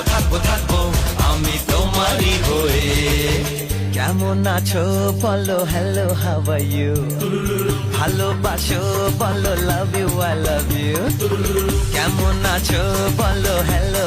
থাকবো থাকবো থাকবো আমি তোমারই হয়ে। কেমন আছো বলো হ্যালো হাউ আর ইউ, ভালোবাসো বলো love you I love you. কেমন আছো বলো হ্যালো